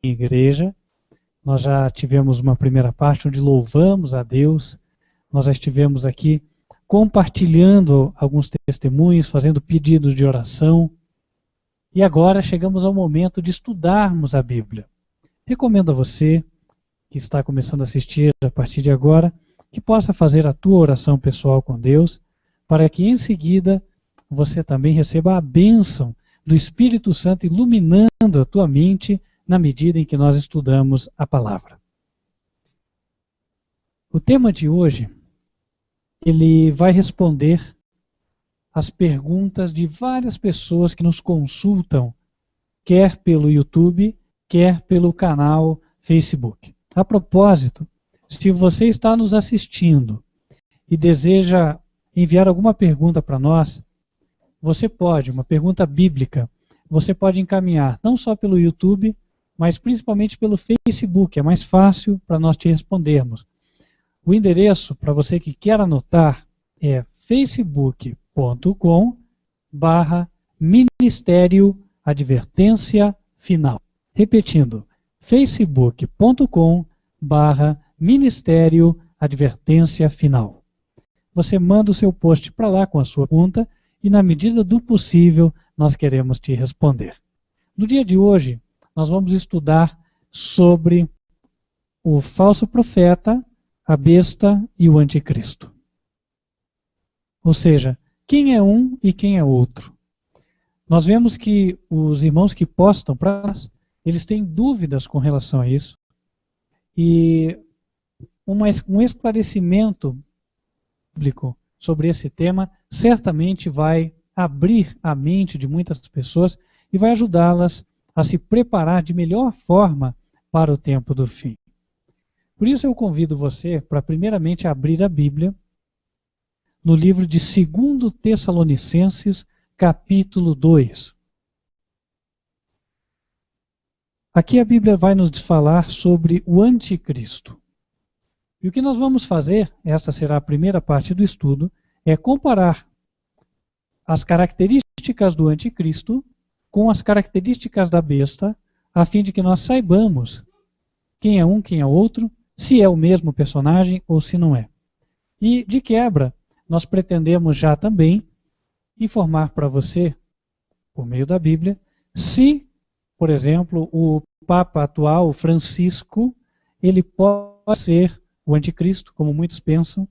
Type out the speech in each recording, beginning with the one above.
igreja. Nós já tivemos uma primeira parte onde louvamos a Deus. Nós já estivemos aqui compartilhando alguns testemunhos, fazendo pedidos de oração. E agora chegamos ao momento de estudarmos a Bíblia. Recomendo a você, que está começando a assistir a partir de agora, que possa fazer a tua oração pessoal com Deus, para que em seguida você também receba a bênção do Espírito Santo iluminando a tua mente na medida em que nós estudamos a palavra. O tema de hoje, ele vai responder as perguntas de várias pessoas que nos consultam, quer pelo YouTube, quer pelo canal Facebook. A propósito, se você está nos assistindo e deseja enviar alguma pergunta para nós, você pode, uma pergunta bíblica, você pode encaminhar não só pelo YouTube, mas principalmente pelo Facebook, é mais fácil para nós te respondermos. O endereço, para você que quer anotar, é facebook.com/Ministério Advertência Final. Repetindo, facebook.com/Ministério Advertência Final. Você manda o seu post para lá com a sua pergunta e, na medida do possível, nós queremos te responder. No dia de hoje, nós vamos estudar sobre o falso profeta, a besta e o anticristo. Ou seja, quem é um e quem é outro. Nós vemos que os irmãos que postam para nós, eles têm dúvidas com relação a isso. E um esclarecimento público sobre esse tema certamente vai abrir a mente de muitas pessoas e vai ajudá-las a se preparar de melhor forma para o tempo do fim. Por isso eu convido você para primeiramente abrir a Bíblia no livro de 2 Tessalonicenses, capítulo 2. Aqui a Bíblia vai nos falar sobre o anticristo. E o que nós vamos fazer, essa será a primeira parte do estudo, é comparar as características do anticristo com as características da besta, a fim de que nós saibamos quem é um, quem é outro, se é o mesmo personagem ou se não é. E, de quebra, nós pretendemos já também informar para você, por meio da Bíblia, se, por exemplo, o Papa atual, Francisco, ele pode ser o anticristo, como muitos pensam,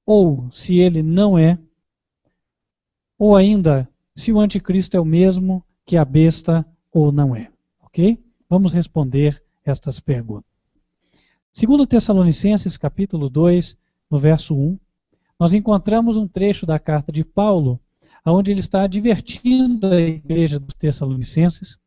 ou se ele não é, ou ainda, se o anticristo é o mesmo que a besta ou não é. Ok? Vamos responder estas perguntas. 2 Tessalonicenses, capítulo 2, no verso 1, nós encontramos um trecho da carta de Paulo, onde ele está advertindo a igreja dos Tessalonicenses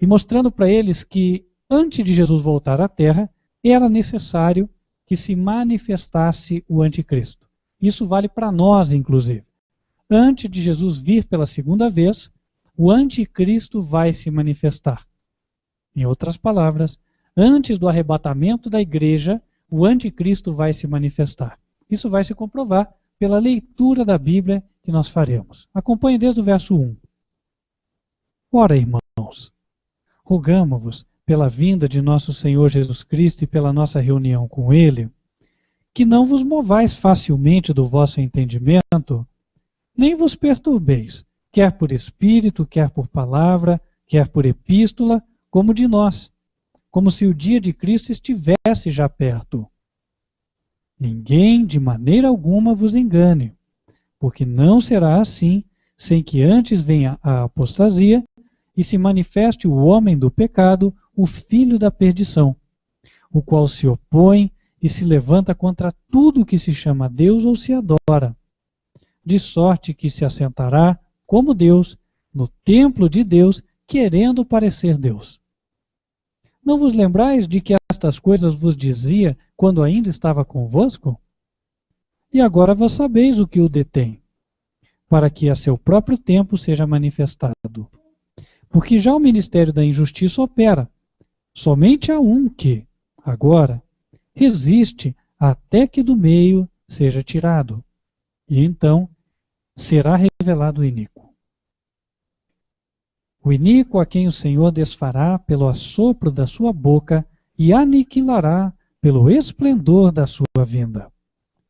e mostrando para eles que, antes de Jesus voltar à terra, era necessário que se manifestasse o anticristo. Isso vale para nós, inclusive. Antes de Jesus vir pela segunda vez, o anticristo vai se manifestar. Em outras palavras, antes do arrebatamento da igreja, o anticristo vai se manifestar. Isso vai se comprovar pela leitura da Bíblia que nós faremos. Acompanhe desde o verso 1. Ora, irmãos, rogamo-vos, pela vinda de nosso Senhor Jesus Cristo e pela nossa reunião com Ele, que não vos movais facilmente do vosso entendimento, nem vos perturbeis, quer por espírito, quer por palavra, quer por epístola, como de nós, como se o dia de Cristo estivesse já perto. Ninguém de maneira alguma vos engane, porque não será assim, sem que antes venha a apostasia e se manifeste o homem do pecado, o filho da perdição, o qual se opõe e se levanta contra tudo que se chama Deus ou se adora, de sorte que se assentará como Deus no templo de Deus, querendo parecer Deus. Não vos lembrais de que estas coisas vos dizia quando ainda estava convosco? E agora vós sabeis o que o detém, para que a seu próprio tempo seja manifestado. Porque já o ministério da injustiça opera. Somente há um que, agora, resiste até que do meio seja tirado. E então será revelado o iníquo. O iníquo a quem o Senhor desfará pelo assopro da sua boca e aniquilará pelo esplendor da sua vinda.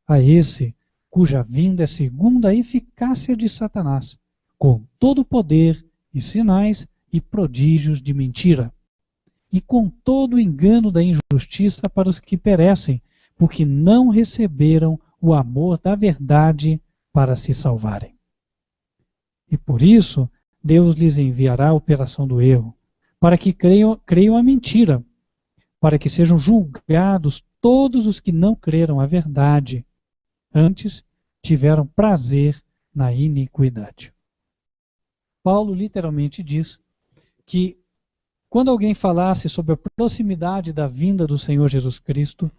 A esse, cuja vinda é segundo a eficácia de Satanás, com todo o poder e sinais e prodígios de mentira, e com todo o engano da injustiça para os que perecem, porque não receberam o amor da verdade para se salvarem. E por isso, Deus lhes enviará a operação do erro, para que creiam a mentira, para que sejam julgados todos os que não creram a verdade, antes tiveram prazer na iniquidade. Paulo literalmente diz que quando alguém falasse sobre a proximidade da vinda do Senhor Jesus Cristo,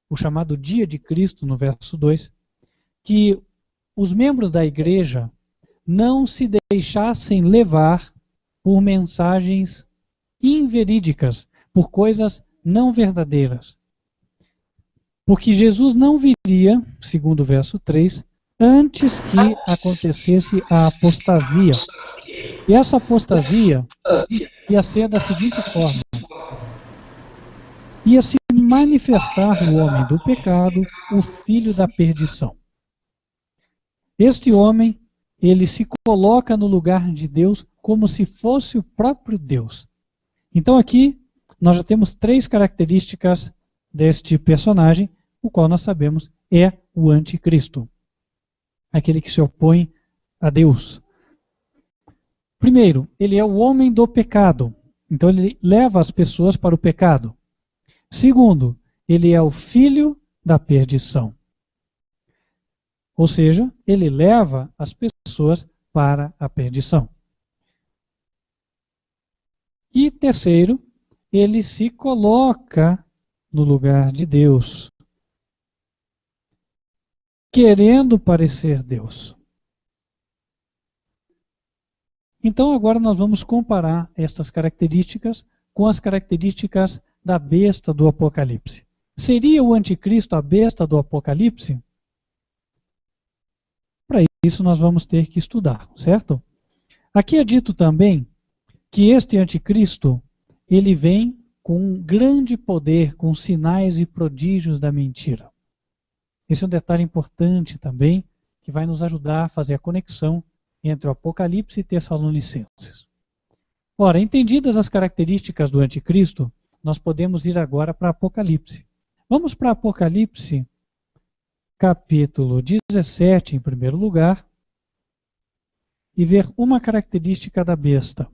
o chamado dia de Cristo, no verso 2, que os membros da igreja não se deixassem levar por mensagens inverídicas, por coisas não verdadeiras. Porque Jesus não viria, segundo o verso 3, antes que acontecesse a apostasia. E essa apostasia ia ser da seguinte forma: ia se manifestar no homem do pecado o filho da perdição. Este homem, ele se coloca no lugar de Deus como se fosse o próprio Deus. Então aqui nós já temos 3 características deste personagem, o qual nós sabemos é o anticristo, aquele que se opõe a Deus. Primeiro, ele é o homem do pecado, então ele leva as pessoas para o pecado. Segundo, ele é o filho da perdição, ou seja, ele leva as pessoas para a perdição. E terceiro, ele se coloca no lugar de Deus, querendo parecer Deus. Então agora nós vamos comparar estas características com as características da besta do Apocalipse. Seria o anticristo a besta do Apocalipse? Para isso nós vamos ter que estudar, certo? Aqui é dito também que este anticristo, ele vem com um grande poder, com sinais e prodígios da mentira. Esse é um detalhe importante também, que vai nos ajudar a fazer a conexão entre o Apocalipse e Tessalonicenses. Ora, entendidas as características do anticristo, nós podemos ir agora para Apocalipse. Vamos para Apocalipse, capítulo 17, em primeiro lugar, e ver uma característica da besta.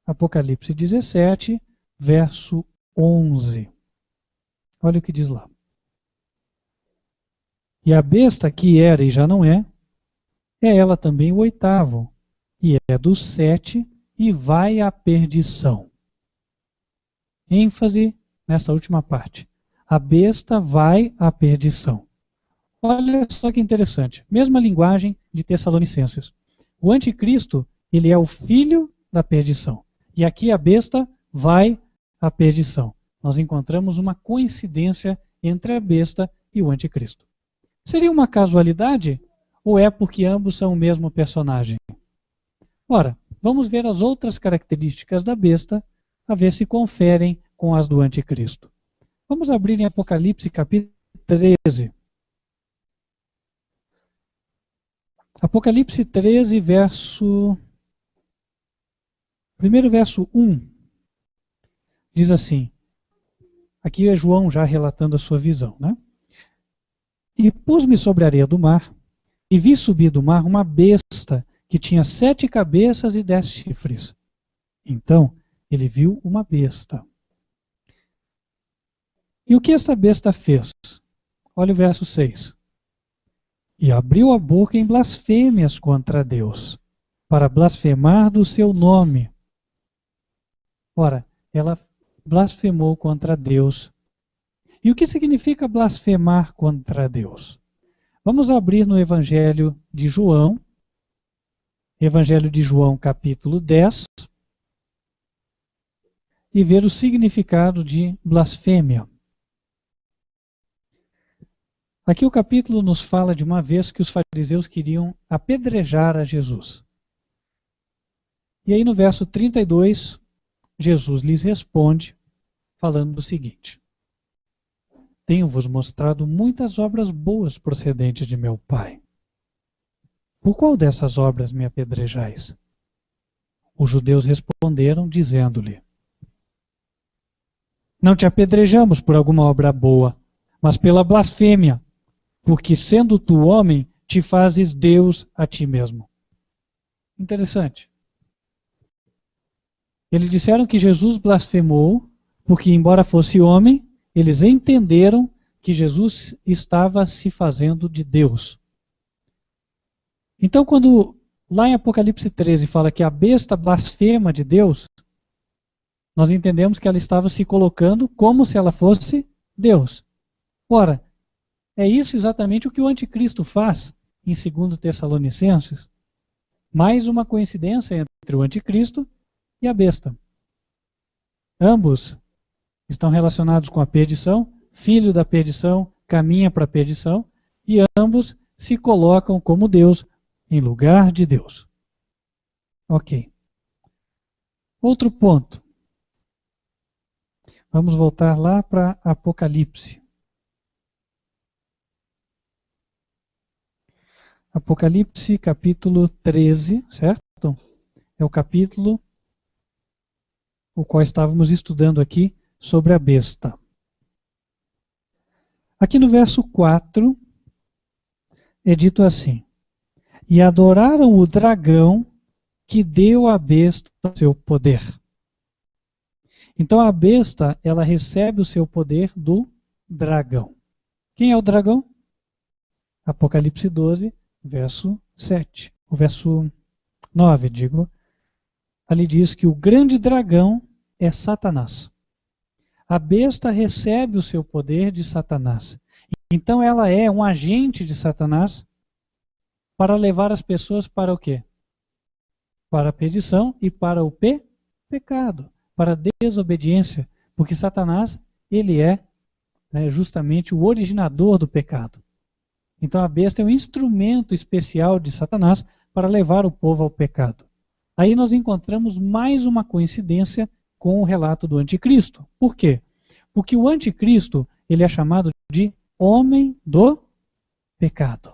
Apocalipse 17, verso 11. Olha o que diz lá. E a besta que era e já não é ela também o 8º, e é do 7, e vai à perdição. ênfase nessa última parte. A besta vai à perdição. Olha só que interessante. Mesma linguagem de Tessalonicenses. O anticristo, ele é o filho da perdição. E aqui a besta vai à perdição. Nós encontramos uma coincidência entre a besta e o anticristo. Seria uma casualidade? Ou é porque ambos são o mesmo personagem? Ora, vamos ver as outras características da besta, a ver se conferem com as do anticristo. Vamos abrir em Apocalipse capítulo 13. Apocalipse 13, primeiro verso 1. Diz assim, aqui é João já relatando a sua visão, né? E pus-me sobre a areia do mar, e vi subir do mar uma besta que tinha 7 cabeças e 10 chifres. Então, ele viu uma besta. E o que esta besta fez? Olha o verso 6. E abriu a boca em blasfêmias contra Deus, para blasfemar do seu nome. Ora, ela blasfemou contra Deus. E o que significa blasfemar contra Deus? Vamos abrir no Evangelho de João, capítulo 10, e ver o significado de blasfêmia. Aqui o capítulo nos fala de uma vez que os fariseus queriam apedrejar a Jesus. E aí no verso 32, Jesus lhes responde, falando o seguinte: tenho-vos mostrado muitas obras boas procedentes de meu Pai. Por qual dessas obras me apedrejais? Os judeus responderam, dizendo-lhe: não te apedrejamos por alguma obra boa, mas pela blasfêmia, porque sendo tu homem, te fazes Deus a ti mesmo. Interessante. Eles disseram que Jesus blasfemou, porque embora fosse homem, eles entenderam que Jesus estava se fazendo de Deus. Então, quando lá em Apocalipse 13 fala que a besta blasfema de Deus, nós entendemos que ela estava se colocando como se ela fosse Deus. Ora, é isso exatamente o que o anticristo faz em 2 Tessalonicenses. Mais uma coincidência entre o anticristo e a besta. Ambos estão relacionados com a perdição, filho da perdição caminha para a perdição, e ambos se colocam como Deus em lugar de Deus. Ok. Outro ponto. Vamos voltar lá para Apocalipse. Apocalipse capítulo 13, certo? É o capítulo o qual estávamos estudando aqui sobre a besta. Aqui no verso 4 é dito assim: e adoraram o dragão que deu à besta seu poder. Então a besta, ela recebe o seu poder do dragão. Quem é o dragão? Apocalipse 12, verso 7. O verso 9, digo. Ali diz que o grande dragão é Satanás. A besta recebe o seu poder de Satanás. Então ela é um agente de Satanás para levar as pessoas para o quê? Para a perdição e para o pecado, para a desobediência, porque Satanás, ele é justamente o originador do pecado. Então a besta é um instrumento especial de Satanás para levar o povo ao pecado. Aí nós encontramos mais uma coincidência com o relato do anticristo. Por quê? Porque o anticristo, ele é chamado de homem do pecado.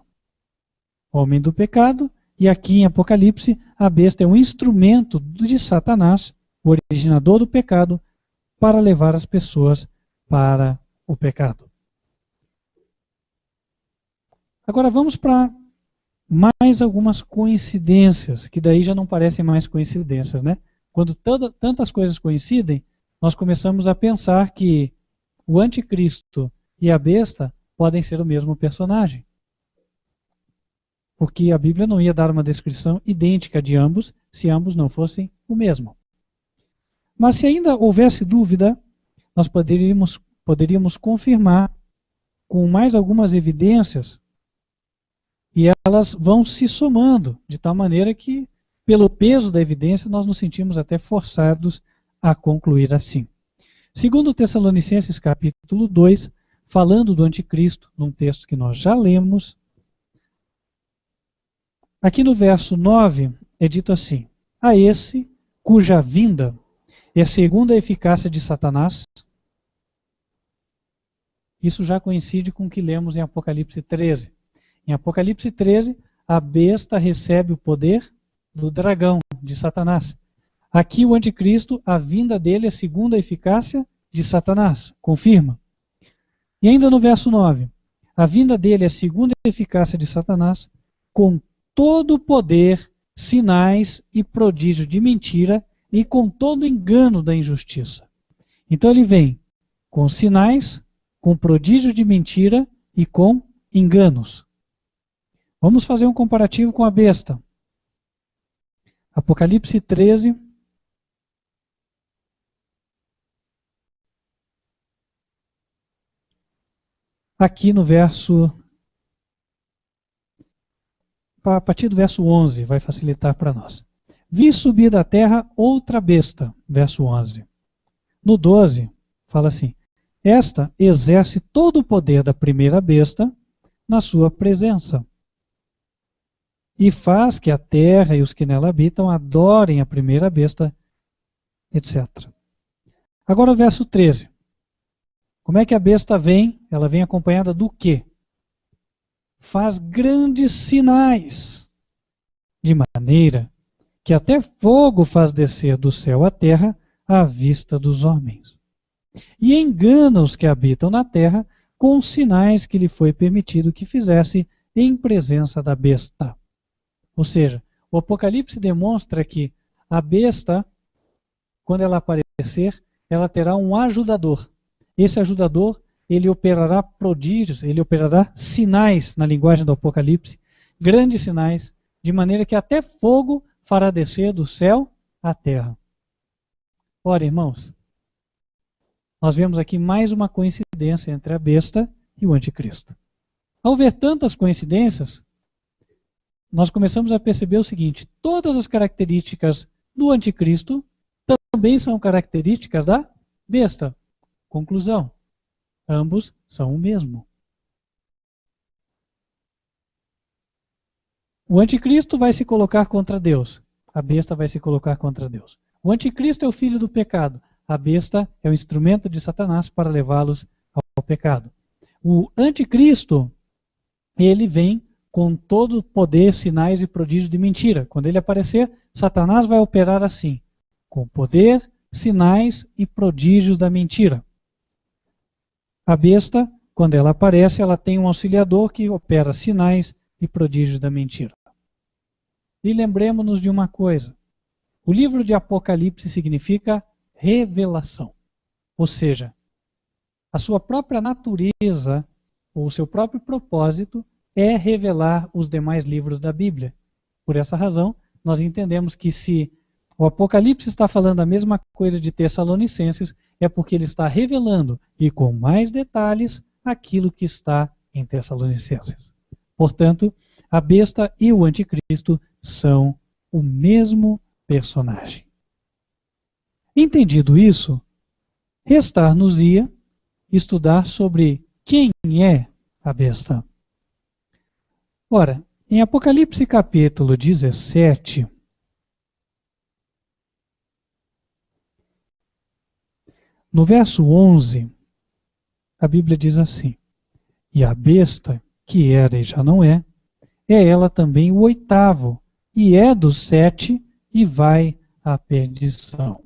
Homem do pecado, e aqui em Apocalipse, a besta é um instrumento de Satanás, o originador do pecado, para levar as pessoas para o pecado. Agora vamos para mais algumas coincidências, que daí já não parecem mais coincidências, né? Quando tantas coisas coincidem, nós começamos a pensar que o anticristo e a besta podem ser o mesmo personagem. Porque a Bíblia não ia dar uma descrição idêntica de ambos, se ambos não fossem o mesmo. Mas se ainda houvesse dúvida, nós poderíamos confirmar com mais algumas evidências, e elas vão se somando, de tal maneira que, pelo peso da evidência, nós nos sentimos até forçados a concluir assim. Segundo Tessalonicenses capítulo 2, falando do anticristo, num texto que nós já lemos, aqui no verso 9 é dito assim: a esse cuja vinda é segundo a eficácia de Satanás. Isso já coincide com o que lemos em Apocalipse 13. Em Apocalipse 13, a besta recebe o poder do dragão, de Satanás. Aqui o anticristo, a vinda dele é segundo a eficácia de Satanás. Confirma. E ainda no verso 9, a vinda dele é segundo a eficácia de Satanás, com todo o poder, sinais e prodígio de mentira e com todo o engano da injustiça. Então ele vem com sinais, com prodígios de mentira e com enganos. Vamos fazer um comparativo com a besta. Apocalipse 13. Aqui no verso... A partir do verso 11, vai facilitar para nós. Vi subir da terra outra besta, verso 11. No 12, fala assim: esta exerce todo o poder da primeira besta na sua presença. e faz que a terra e os que nela habitam adorem a primeira besta, etc. Agora o verso 13. Como é que a besta vem? Ela vem acompanhada do quê? Faz grandes sinais, de maneira que até fogo faz descer do céu à terra à vista dos homens. E engana os que habitam na terra com os sinais que lhe foi permitido que fizesse em presença da besta. Ou seja, o Apocalipse demonstra que a besta, quando ela aparecer, ela terá um ajudador. Esse ajudador, ele operará prodígios, ele operará sinais na linguagem do Apocalipse, grandes sinais, de maneira que até fogo fará descer do céu à terra. Ora, irmãos, nós vemos aqui mais uma coincidência entre a besta e o anticristo. Ao ver tantas coincidências, nós começamos a perceber o seguinte: todas as características do anticristo também são características da besta. Conclusão: ambos são o mesmo. O anticristo vai se colocar contra Deus. A besta vai se colocar contra Deus. O anticristo é o filho do pecado. A besta é o instrumento de Satanás para levá-los ao pecado. O anticristo, ele vem com todo o poder, sinais e prodígios de mentira. Quando ele aparecer, Satanás vai operar assim, com poder, sinais e prodígios da mentira. A besta, quando ela aparece, ela tem um auxiliador que opera sinais e prodígios da mentira. E lembremos-nos de uma coisa: o livro de Apocalipse significa revelação. Ou seja, a sua própria natureza, ou o seu próprio propósito, é revelar os demais livros da Bíblia. Por essa razão, nós entendemos que se o Apocalipse está falando a mesma coisa de Tessalonicenses, é porque ele está revelando, e com mais detalhes, aquilo que está em Tessalonicenses. Portanto, a besta e o anticristo são o mesmo personagem. Entendido isso, restar-nos-ia estudar sobre quem é a besta. Ora, em Apocalipse capítulo 17, no verso 11, a Bíblia diz assim: e a besta, que era e já não é ela também o oitavo, e é dos 7, e vai à perdição.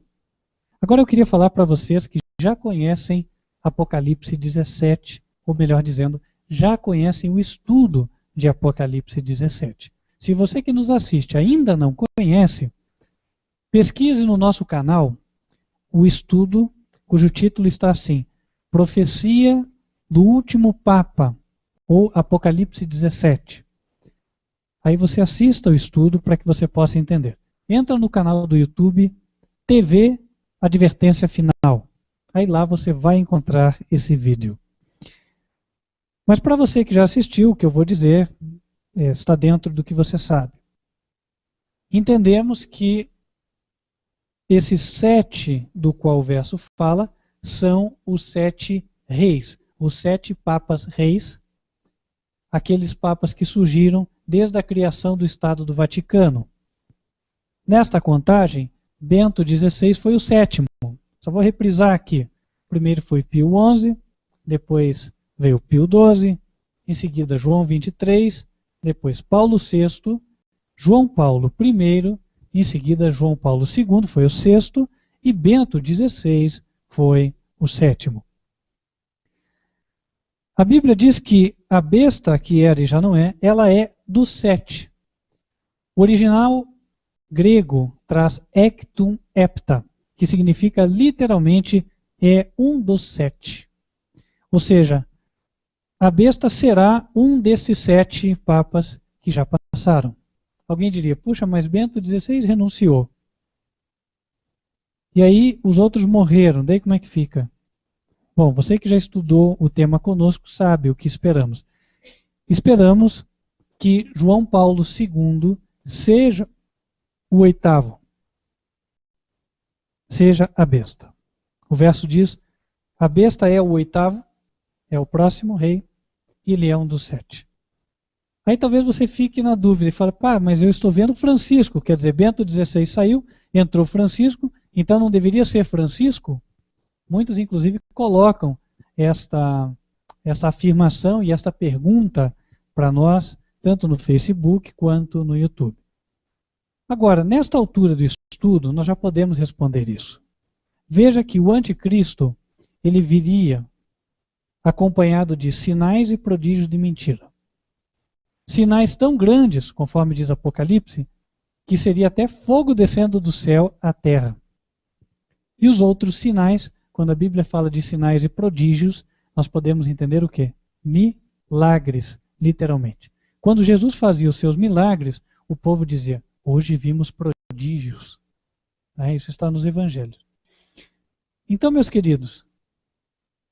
Agora eu queria falar para vocês que já conhecem Apocalipse 17, ou melhor dizendo, já conhecem o estudo de Apocalipse 17. Se você que nos assiste ainda não conhece, pesquise no nosso canal o estudo cujo título está assim: Profecia do Último Papa, ou Apocalipse 17. Aí você assista o estudo para que você possa entender. Entra no canal do YouTube, TV Advertência Final. Aí lá você vai encontrar esse vídeo. Mas para você que já assistiu, o que eu vou dizer está dentro do que você sabe. Entendemos que esses 7 do qual o verso fala são os 7 reis, os 7 papas reis, aqueles papas que surgiram desde a criação do Estado do Vaticano. Nesta contagem, Bento XVI foi o 7º. Só vou reprisar aqui. O primeiro foi Pio XI, depois veio Pio XII, em seguida João XXIII, depois Paulo VI, João Paulo I, em seguida João Paulo II foi o 6º e Bento XVI foi o 7º. A Bíblia diz que a besta, que era e já não é, ela é dos 7. O original grego traz ectum hepta, que significa literalmente é um dos 7. Ou seja, a besta será um desses 7 papas que já passaram. Alguém diria, puxa, mas Bento XVI renunciou. E aí os outros morreram, daí como é que fica? Bom, você que já estudou o tema conosco sabe o que esperamos. Esperamos que João Paulo II seja o 8º, seja a besta. O verso diz, a besta é o 8º, é o próximo rei, e ele é um dos 7. Aí talvez você fique na dúvida e fale, pá, mas eu estou vendo Francisco, quer dizer, Bento XVI saiu, entrou Francisco, então não deveria ser Francisco? Muitos, inclusive, colocam essa afirmação e esta pergunta para nós, tanto no Facebook quanto no YouTube. Agora, nesta altura do estudo, nós já podemos responder isso. Veja que o anticristo, ele viria acompanhado de sinais e prodígios de mentira. Sinais tão grandes, conforme diz Apocalipse, que seria até fogo descendo do céu à terra. E os outros sinais, quando a Bíblia fala de sinais e prodígios, nós podemos entender o quê? Milagres, literalmente. Quando Jesus fazia os seus milagres, o povo dizia, hoje vimos prodígios. Isso está nos evangelhos. Então, meus queridos,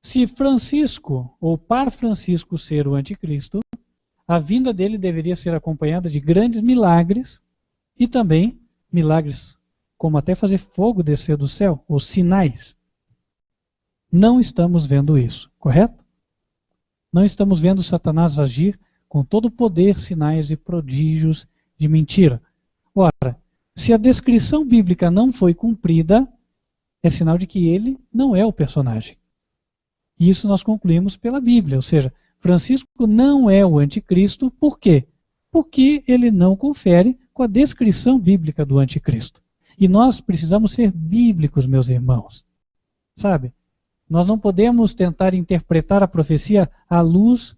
se Francisco, ou par Francisco ser o anticristo, a vinda dele deveria ser acompanhada de grandes milagres e também milagres como até fazer fogo descer do céu, ou sinais. Não estamos vendo isso, correto? Não estamos vendo Satanás agir com todo o poder, sinais e prodígios de mentira. Ora, se a descrição bíblica não foi cumprida, é sinal de que ele não é o personagem. E isso nós concluímos pela Bíblia, ou seja, Francisco não é o anticristo, por quê? Porque ele não confere com a descrição bíblica do anticristo. E nós precisamos ser bíblicos, meus irmãos. Sabe? Nós não podemos tentar interpretar a profecia à luz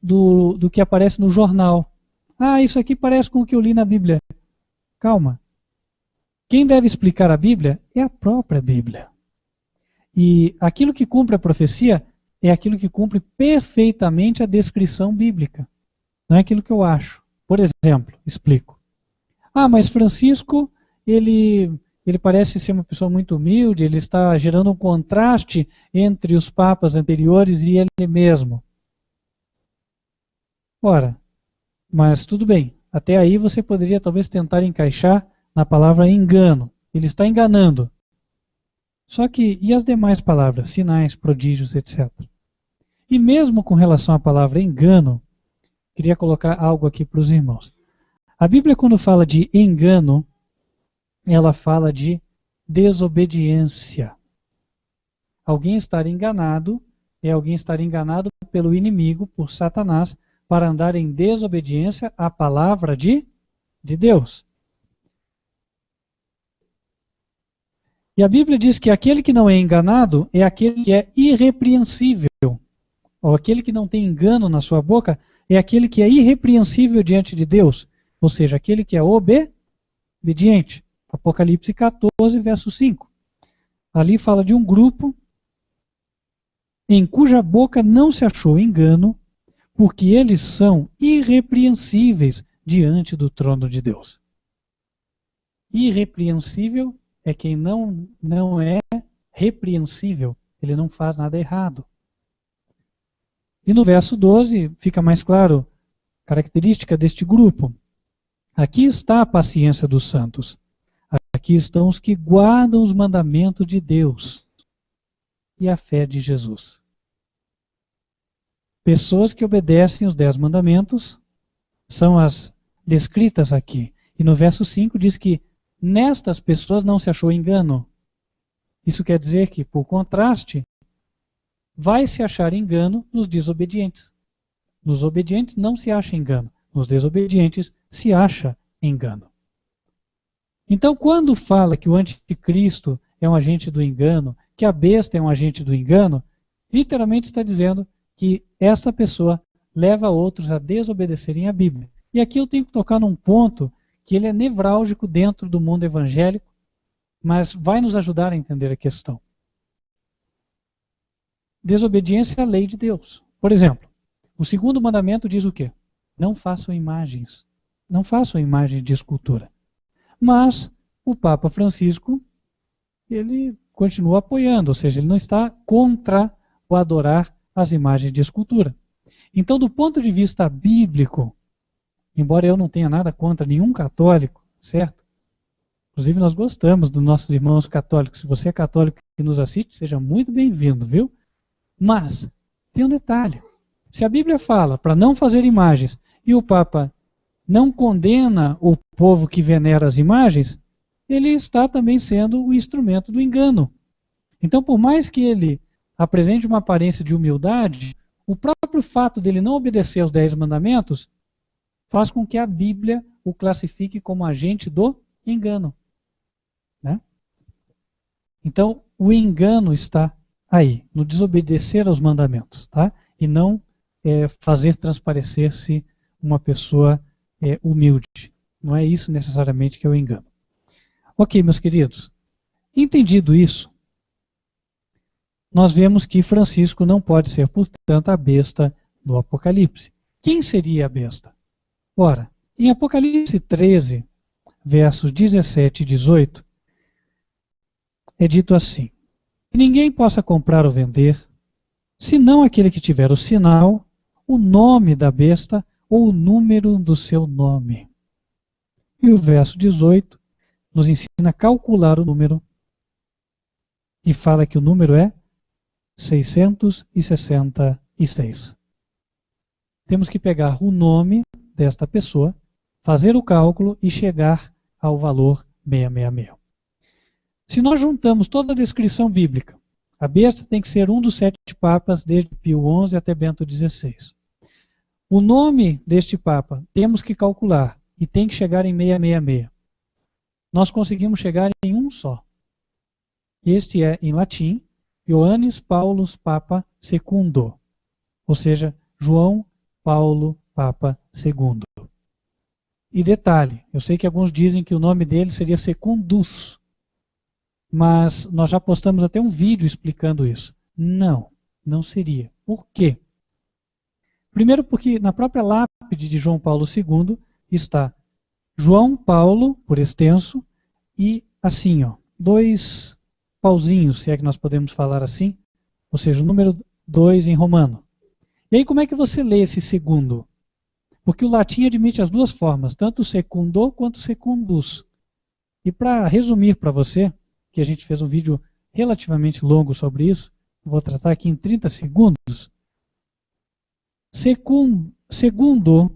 do que aparece no jornal. Ah, isso aqui parece com o que eu li na Bíblia. Calma. Quem deve explicar a Bíblia é a própria Bíblia. E aquilo que cumpre a profecia é aquilo que cumpre perfeitamente a descrição bíblica. Não é aquilo que eu acho. Por exemplo, explico. Ah, mas Francisco, ele parece ser uma pessoa muito humilde, ele está gerando um contraste entre os papas anteriores e ele mesmo. Ora, mas tudo bem. Até aí você poderia talvez tentar encaixar na palavra engano. Ele está enganando. Só que, e as demais palavras? Sinais, prodígios, etc. E mesmo com relação à palavra engano, queria colocar algo aqui para os irmãos. A Bíblia, quando fala de engano, ela fala de desobediência. Alguém estar enganado é alguém estar enganado pelo inimigo, por Satanás, para andar em desobediência à palavra de Deus. E a Bíblia diz que aquele que não é enganado é aquele que é irrepreensível. Ou aquele que não tem engano na sua boca é aquele que é irrepreensível diante de Deus. Ou seja, aquele que é obediente. Apocalipse 14, verso 5. Ali fala de um grupo em cuja boca não se achou engano, porque eles são irrepreensíveis diante do trono de Deus. Irrepreensível é quem não é repreensível, ele não faz nada errado. E no verso 12 fica mais claro a característica deste grupo. Aqui está a paciência dos santos. Aqui estão os que guardam os mandamentos de Deus e a fé de Jesus. Pessoas que obedecem os 10 mandamentos são as descritas aqui. E no verso 5 diz que nestas pessoas não se achou engano. Isso quer dizer que, por contraste, vai se achar engano nos desobedientes. Nos obedientes não se acha engano. Nos desobedientes se acha engano. Então, quando fala que o anticristo é um agente do engano, que a besta é um agente do engano, literalmente está dizendo que esta pessoa leva outros a desobedecerem a Bíblia. E aqui eu tenho que tocar num ponto que ele é nevrálgico dentro do mundo evangélico, mas vai nos ajudar a entender a questão. Desobediência à lei de Deus. Por exemplo, o segundo mandamento diz o quê? Não façam imagens. Não façam imagens de escultura. Mas o Papa Francisco, ele continua apoiando, ou seja, ele não está contra o adorar as imagens de escultura. Então, do ponto de vista bíblico, embora eu não tenha nada contra nenhum católico, certo? Inclusive nós gostamos dos nossos irmãos católicos. Se você é católico e nos assiste, seja muito bem-vindo, viu? Mas, tem um detalhe. Se a Bíblia fala para não fazer imagens e o Papa não condena o povo que venera as imagens, ele está também sendo o instrumento do engano. Então, por mais que ele apresente uma aparência de humildade, o próprio fato dele não obedecer aos 10 mandamentos faz com que a Bíblia o classifique como agente do engano. Né? Então, o engano está aí, no desobedecer aos mandamentos, tá? E não fazer transparecer-se uma pessoa humilde. Não é isso necessariamente que é o engano. Ok, meus queridos. Entendido isso, nós vemos que Francisco não pode ser, portanto, a besta do Apocalipse. Quem seria a besta? Ora, em Apocalipse 13, versos 17 e 18, é dito assim: ninguém possa comprar ou vender, senão aquele que tiver o sinal, o nome da besta ou o número do seu nome. E o verso 18 nos ensina a calcular o número e fala que o número é 666. Temos que pegar o nome desta pessoa, fazer o cálculo e chegar ao valor 666. Se nós juntamos toda a descrição bíblica, a besta tem que ser um dos 7 papas, desde Pio XI até Bento XVI. O nome deste papa temos que calcular e tem que chegar em 666. Nós conseguimos chegar em um só. Este é, em latim, Ioannis Paulus Papa II, ou seja, João Paulo Papa II. E detalhe, eu sei que alguns dizem que o nome dele seria Secundus, mas nós já postamos até um vídeo explicando isso. Não, não seria. Por quê? Primeiro porque na própria lápide de João Paulo II está João Paulo, por extenso, e assim, ó, 2 pauzinhos, se é que nós podemos falar assim, ou seja, o número 2 em romano. E aí como é que você lê esse segundo? Porque o latim admite as duas formas, tanto secundo quanto secundus. E para resumir para você, que a gente fez um vídeo relativamente longo sobre isso, vou tratar aqui em 30 segundos. Segundo,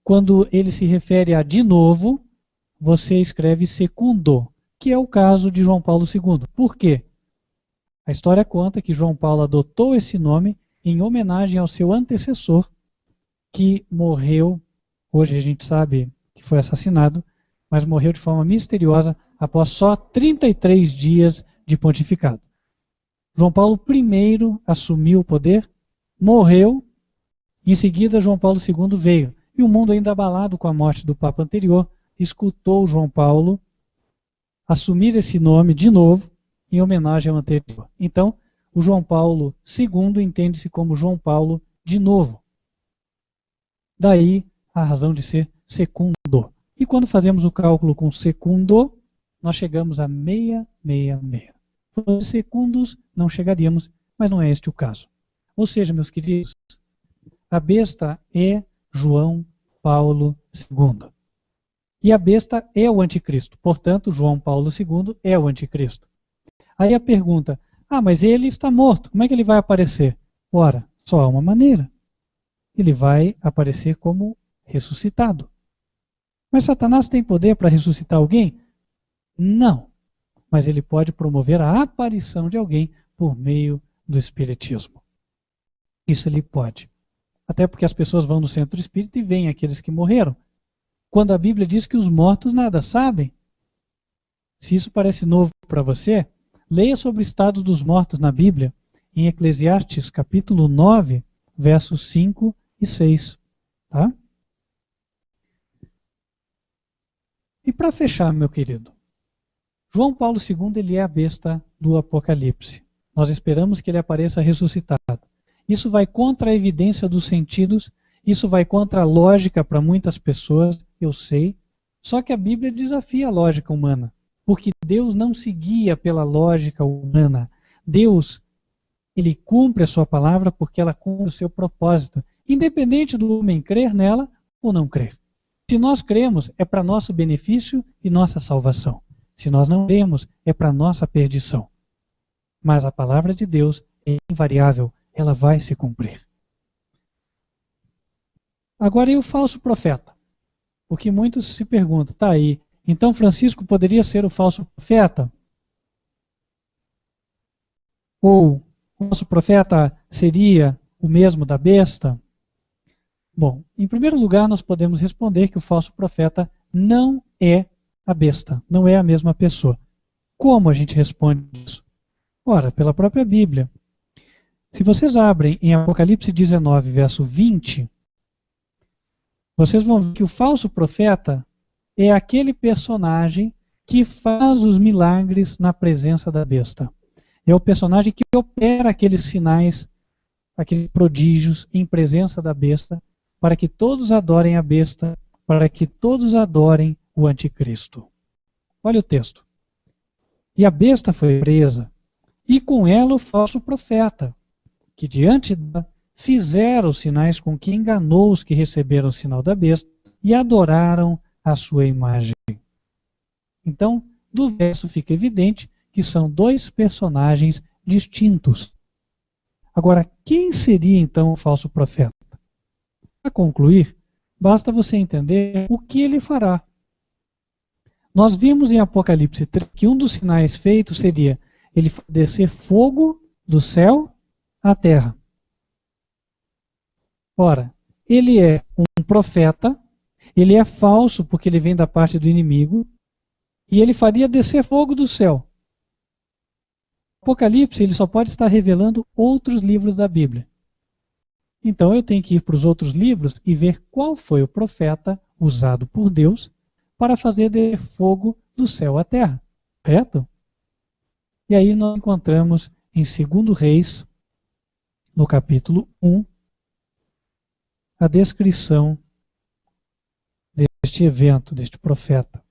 quando ele se refere a de novo, você escreve secundo, que é o caso de João Paulo II. Por quê? A história conta que João Paulo adotou esse nome em homenagem ao seu antecessor, que morreu, hoje a gente sabe que foi assassinado, mas morreu de forma misteriosa após só 33 dias de pontificado. João Paulo I assumiu o poder, morreu, em seguida João Paulo II veio. E o mundo, ainda abalado com a morte do Papa anterior, escutou João Paulo assumir esse nome de novo em homenagem ao anterior. Então, o João Paulo II entende-se como João Paulo de novo. Daí a razão de ser secundo. E quando fazemos o cálculo com secundo, nós chegamos a 666. Se fosse secundos, não chegaríamos, mas não é este o caso. Ou seja, meus queridos, a besta é João Paulo II. E a besta é o anticristo. Portanto, João Paulo II é o anticristo. Aí a pergunta, mas ele está morto, como é que ele vai aparecer? Ora, só há uma maneira. Ele vai aparecer como ressuscitado. Mas Satanás tem poder para ressuscitar alguém? Não. Mas ele pode promover a aparição de alguém por meio do espiritismo. Isso ele pode. Até porque as pessoas vão no centro espírita e veem aqueles que morreram. Quando a Bíblia diz que os mortos nada sabem. Se isso parece novo para você, leia sobre o estado dos mortos na Bíblia, em Eclesiastes capítulo 9, versos 5 e 6. Tá? E para fechar, meu querido, João Paulo II ele é a besta do Apocalipse. Nós esperamos que ele apareça ressuscitado. Isso vai contra a evidência dos sentidos, isso vai contra a lógica para muitas pessoas, eu sei. Só que a Bíblia desafia a lógica humana, porque Deus não se guia pela lógica humana. Deus, ele cumpre a sua palavra porque ela cumpre o seu propósito, independente do homem crer nela ou não crer. Se nós cremos, é para nosso benefício e nossa salvação. Se nós não cremos, é para nossa perdição. Mas a palavra de Deus é invariável, ela vai se cumprir. Agora, e o falso profeta? Porque muitos se perguntam, tá aí, então Francisco poderia ser o falso profeta? Ou o falso profeta seria o mesmo da besta? Bom, em primeiro lugar, nós podemos responder que o falso profeta não é a besta, não é a mesma pessoa. Como a gente responde isso? Ora, pela própria Bíblia. Se vocês abrem em Apocalipse 19, verso 20, vocês vão ver que o falso profeta é aquele personagem que faz os milagres na presença da besta. É o personagem que opera aqueles sinais, aqueles prodígios em presença da besta, para que todos adorem a besta, para que todos adorem o anticristo. Olha o texto. E a besta foi presa, e com ela o falso profeta, que diante dela fizeram os sinais com que enganou os que receberam o sinal da besta e adoraram a sua imagem. Então, do verso fica evidente que são dois personagens distintos. Agora, quem seria então o falso profeta? Para concluir, basta você entender o que ele fará. Nós vimos em Apocalipse 3 que um dos sinais feitos seria ele descer fogo do céu à terra. Ora, ele é um profeta, ele é falso porque ele vem da parte do inimigo, e ele faria descer fogo do céu. Apocalipse ele só pode estar revelando outros livros da Bíblia. Então eu tenho que ir para os outros livros e ver qual foi o profeta usado por Deus para fazer descer fogo do céu à terra. Correto? E aí nós encontramos em 2 Reis, no capítulo 1, a descrição deste evento, deste profeta.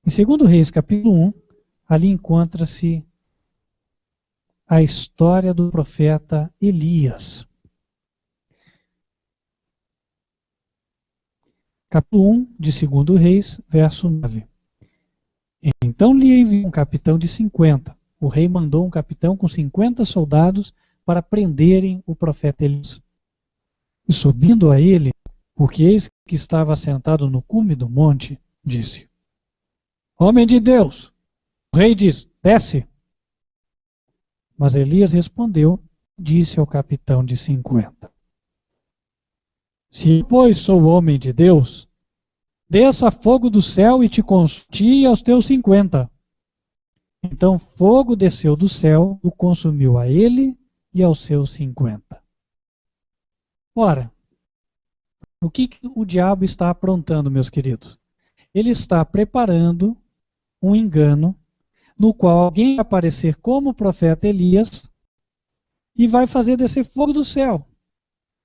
Em 2 Reis, capítulo 1, ali encontra-se a história do profeta Elias. Capítulo 1 de 2 Reis, verso 9. Então lhe enviou um capitão de 50. O rei mandou um capitão com 50 soldados para prenderem o profeta Elias. E subindo a ele, porque eis que estava sentado no cume do monte, disse: Homem de Deus! O rei diz: Desce. Mas Elias respondeu, disse ao capitão de 50: Se, pois, sou homem de Deus, desça fogo do céu e te consulte aos teus 50. Então fogo desceu do céu, o consumiu a ele e aos seus 50. Ora, o que o diabo está aprontando, meus queridos? Ele está preparando um engano no qual alguém vai aparecer como o profeta Elias e vai fazer descer fogo do céu.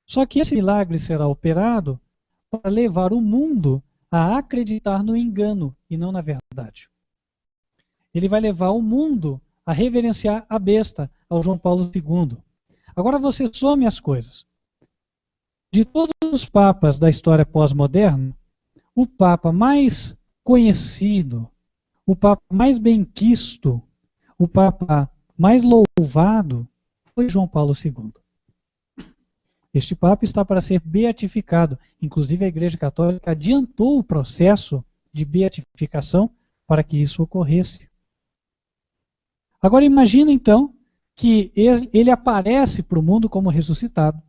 Só que esse milagre será operado para levar o mundo a acreditar no engano e não na verdade. Ele vai levar o mundo a reverenciar a besta, ao João Paulo II. Agora você some as coisas. De todos os papas da história pós-moderna, o papa mais conhecido, o papa mais benquisto, o papa mais louvado foi João Paulo II. Este papa está para ser beatificado. Inclusive a Igreja Católica adiantou o processo de beatificação para que isso ocorresse. Agora imagina então que ele aparece para o mundo como ressuscitado.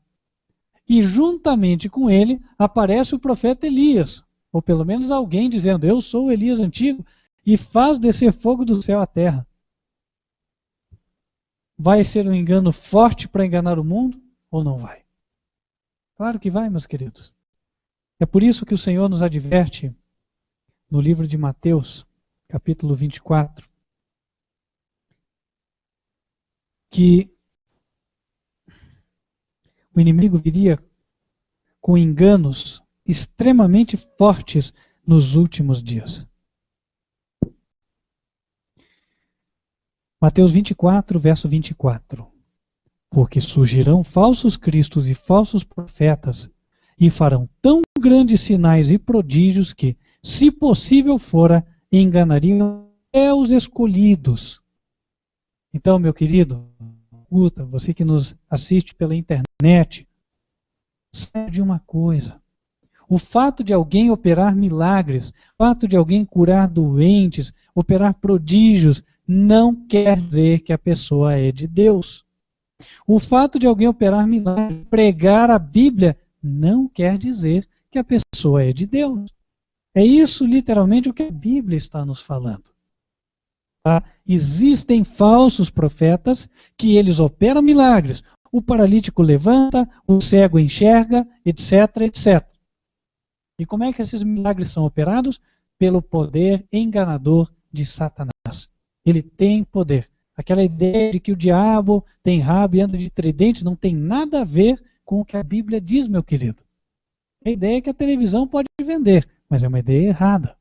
E juntamente com ele aparece o profeta Elias, ou pelo menos alguém dizendo: eu sou o Elias antigo, e faz descer fogo do céu à terra. Vai ser um engano forte para enganar o mundo ou não vai? Claro que vai, meus queridos. É por isso que o Senhor nos adverte no livro de Mateus, capítulo 24, que o inimigo viria com enganos extremamente fortes nos últimos dias. Mateus 24, verso 24. Porque surgirão falsos cristos e falsos profetas, e farão tão grandes sinais e prodígios que, se possível fora, enganariam até os escolhidos. Então, meu querido, escuta, você que nos assiste pela internet, Saiba de uma coisa: o fato de alguém operar milagres, o fato de alguém curar doentes, operar prodígios, não quer dizer que a pessoa é de Deus. O fato de alguém operar milagres, pregar a Bíblia, não quer dizer que a pessoa é de Deus. É isso literalmente o que a Bíblia está nos falando. Tá? Existem falsos profetas que eles operam milagres. O paralítico levanta, o cego enxerga, etc, etc. E como é que esses milagres são operados? Pelo poder enganador de Satanás. Ele tem poder. Aquela ideia de que o diabo tem rabo e anda de tridente não tem nada a ver com o que a Bíblia diz, meu querido. A ideia é que a televisão pode vender, mas é uma ideia errada.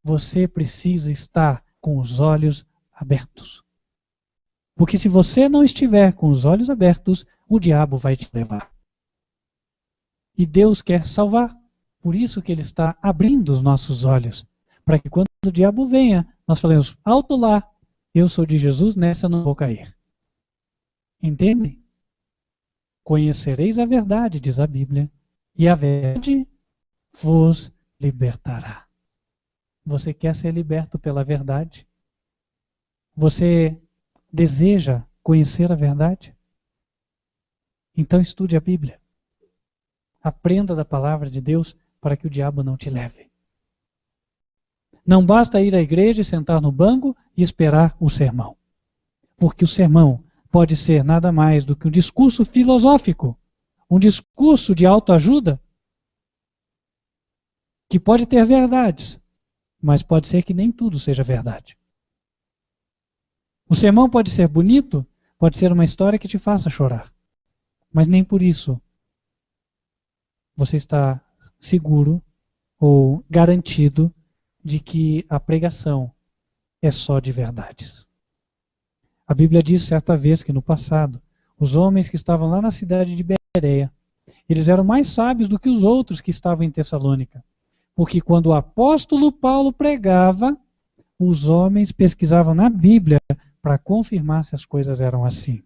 Você precisa estar com os olhos abertos. Porque se você não estiver com os olhos abertos, o diabo vai te levar. E Deus quer salvar. Por isso que Ele está abrindo os nossos olhos. Para que quando o diabo venha, nós falemos, alto lá, eu sou de Jesus, nessa eu não vou cair. Entendem? Conhecereis a verdade, diz a Bíblia, e a verdade vos libertará. Você quer ser liberto pela verdade? Você deseja conhecer a verdade? Então estude a Bíblia. Aprenda da palavra de Deus para que o diabo não te leve. Não basta ir à igreja e sentar no banco e esperar o sermão. Porque o sermão pode ser nada mais do que um discurso filosófico, um discurso de autoajuda, que pode ter verdades, mas pode ser que nem tudo seja verdade. O sermão pode ser bonito, pode ser uma história que te faça chorar, mas nem por isso você está seguro ou garantido de que a pregação é só de verdades. A Bíblia diz certa vez que no passado, os homens que estavam lá na cidade de Bereia, eles eram mais sábios do que os outros que estavam em Tessalônica. Porque quando o apóstolo Paulo pregava, os homens pesquisavam na Bíblia para confirmar se as coisas eram assim.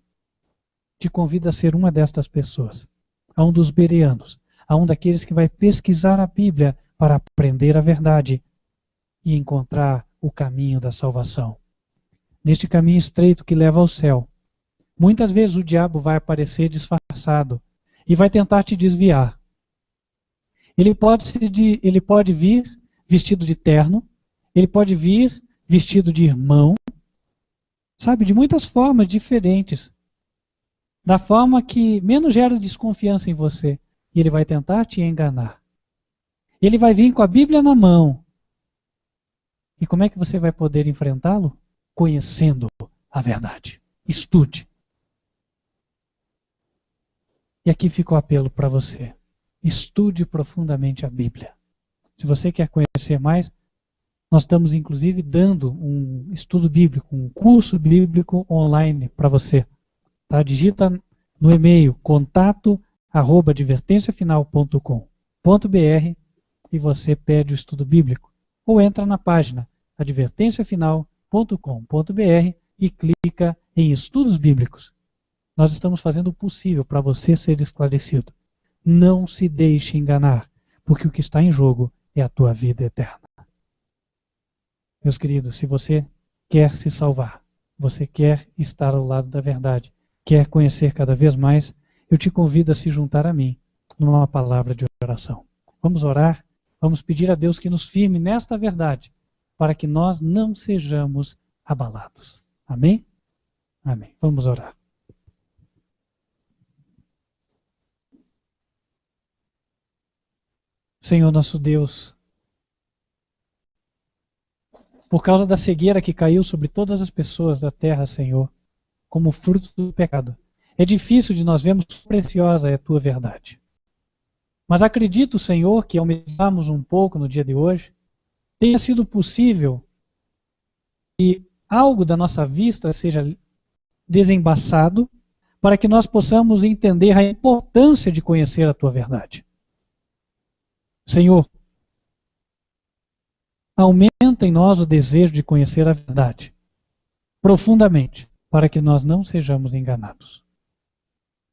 Te convido a ser uma destas pessoas, a um dos bereanos, a um daqueles que vai pesquisar a Bíblia para aprender a verdade e encontrar o caminho da salvação. Neste caminho estreito que leva ao céu, muitas vezes o diabo vai aparecer disfarçado e vai tentar te desviar. Ele pode vir vestido de terno, ele pode vir vestido de irmão, sabe, de muitas formas diferentes. Da forma que menos gera desconfiança em você. E ele vai tentar te enganar. Ele vai vir com a Bíblia na mão. E como é que você vai poder enfrentá-lo? Conhecendo a verdade. Estude. E aqui fica o apelo para você. Estude profundamente a Bíblia. Se você quer conhecer mais, nós estamos inclusive dando um estudo bíblico, um curso bíblico online para você. Tá? Digita no e-mail contato@advertenciafinal.com.br e você pede o estudo bíblico. Ou entra na página advertenciafinal.com.br e clica em estudos bíblicos. Nós estamos fazendo o possível para você ser esclarecido. Não se deixe enganar, porque o que está em jogo é a tua vida eterna. Meus queridos, se você quer se salvar, você quer estar ao lado da verdade, quer conhecer cada vez mais, eu te convido a se juntar a mim numa palavra de oração. Vamos orar, vamos pedir a Deus que nos firme nesta verdade, para que nós não sejamos abalados. Amém? Amém. Vamos orar. Senhor nosso Deus, por causa da cegueira que caiu sobre todas as pessoas da terra, Senhor, como fruto do pecado, é difícil de nós vermos quão preciosa é a tua verdade. Mas acredito, Senhor, que ao meditarmos um pouco no dia de hoje, tenha sido possível que algo da nossa vista seja desembaçado para que nós possamos entender a importância de conhecer a tua verdade. Senhor, aumenta em nós o desejo de conhecer a verdade profundamente, para que nós não sejamos enganados.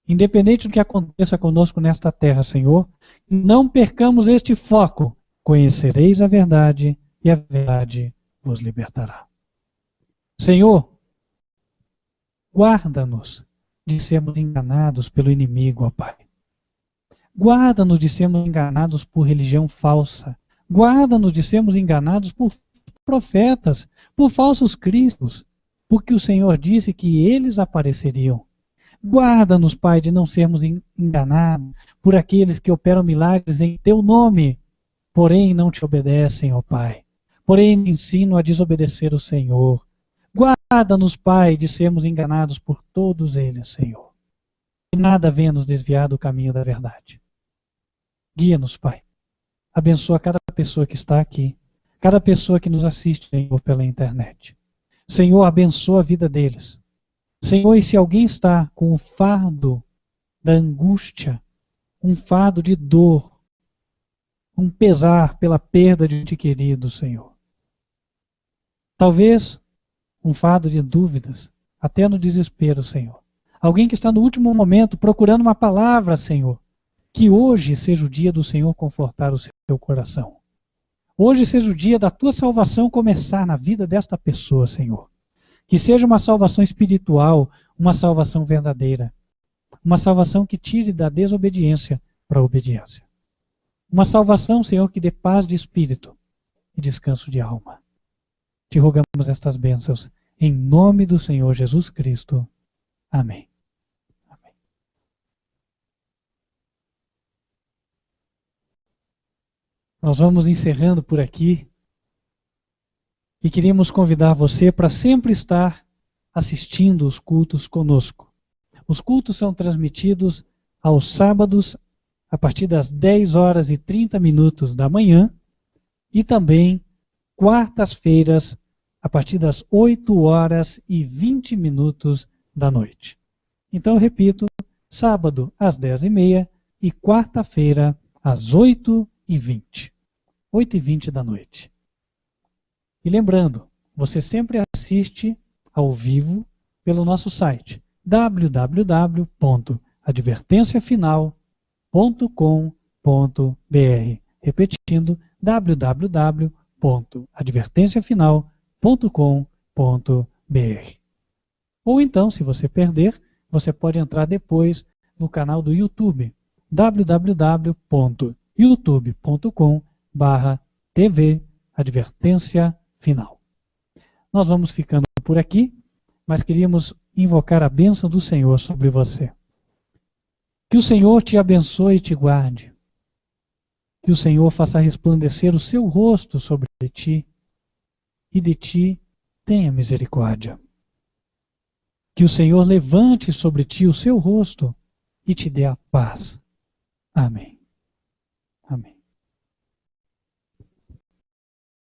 Independente do que aconteça conosco nesta terra, Senhor, não percamos este foco. Conhecereis a verdade e a verdade vos libertará. Senhor, guarda-nos de sermos enganados pelo inimigo, ó Pai. Guarda-nos de sermos enganados por religião falsa. Guarda-nos de sermos enganados por profetas, por falsos cristos, porque o Senhor disse que eles apareceriam. Guarda-nos, Pai, de não sermos enganados por aqueles que operam milagres em Teu nome, porém não Te obedecem, ó Pai. Porém me ensinam a desobedecer o Senhor. Guarda-nos, Pai, de sermos enganados por todos eles, Senhor. Que nada venha nos desviar do caminho da verdade. Guia-nos, Pai. Abençoa cada pessoa que está aqui, cada pessoa que nos assiste, Senhor, pela internet. Senhor, abençoa a vida deles. Senhor, e se alguém está com o fardo da angústia, um fardo de dor, um pesar pela perda de um ente querido, Senhor. Talvez um fardo de dúvidas, até no desespero, Senhor. Alguém que está no último momento procurando uma palavra, Senhor. Que hoje seja o dia do Senhor confortar o seu coração. Hoje seja o dia da tua salvação começar na vida desta pessoa, Senhor. Que seja uma salvação espiritual, uma salvação verdadeira. Uma salvação que tire da desobediência para a obediência. Uma salvação, Senhor, que dê paz de espírito e descanso de alma. Te rogamos estas bênçãos em nome do Senhor Jesus Cristo. Amém. Amém. Nós vamos encerrando por aqui. E queríamos convidar você para sempre estar assistindo os cultos conosco. Os cultos são transmitidos aos sábados, a partir das 10h30 da manhã, e também quartas-feiras, a partir das 8h20 da noite. Então, eu repito, sábado às 10h30 e quarta-feira às 8h20. 8h20 da noite. E lembrando, você sempre assiste ao vivo pelo nosso site www.advertenciafinal.com.br. Repetindo, www.advertenciafinal.com.br. Ou então, se você perder, você pode entrar depois no canal do YouTube, www.youtube.com/TV Advertência Final. Nós vamos ficando por aqui, mas queríamos invocar a bênção do Senhor sobre você. Que o Senhor te abençoe e te guarde. Que o Senhor faça resplandecer o seu rosto sobre ti e de ti tenha misericórdia. Que o Senhor levante sobre ti o seu rosto e te dê a paz. Amém. Amém.